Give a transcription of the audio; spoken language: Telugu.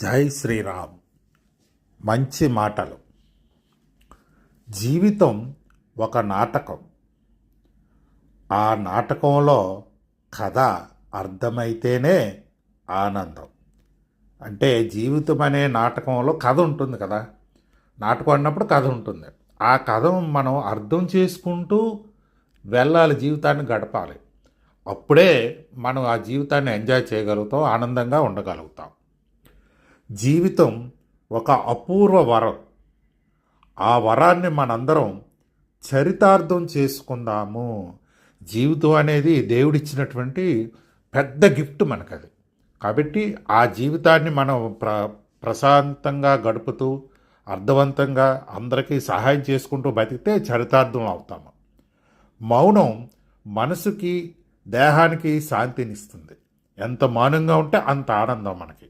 జై శ్రీరామ్. మంచి మాటలు. జీవితం ఒక నాటకం. ఆ నాటకంలో కథ అర్థమైతేనే ఆనందం. అంటే జీవితం అనే నాటకంలో కథ ఉంటుంది కదా. నాటకం అన్నప్పుడు కథ ఉంటుంది. ఆ కథ మనం అర్థం చేసుకుంటూ వెళ్ళాలి, జీవితాన్ని గడపాలి. అప్పుడే మనం ఆ జీవితాన్ని ఎంజాయ్ చేయగలుగుతాం, ఆనందంగా ఉండగలుగుతాం. జీవితం ఒక అపూర్వ వరం. ఆ వరాన్ని మనందరం చరితార్థం చేసుకుందాము. జీవితం అనేది దేవుడిచ్చినటువంటి పెద్ద గిఫ్ట్ మనకది. కాబట్టి ఆ జీవితాన్ని మనం ప్రశాంతంగా గడుపుతూ అర్థవంతంగా అందరికీ సహాయం చేసుకుంటూ బతికితే చరితార్థం అవుతాము. మౌనం మనసుకి దేహానికి శాంతినిస్తుంది. ఎంత మౌనంగా ఉంటే అంత ఆనందం మనకి.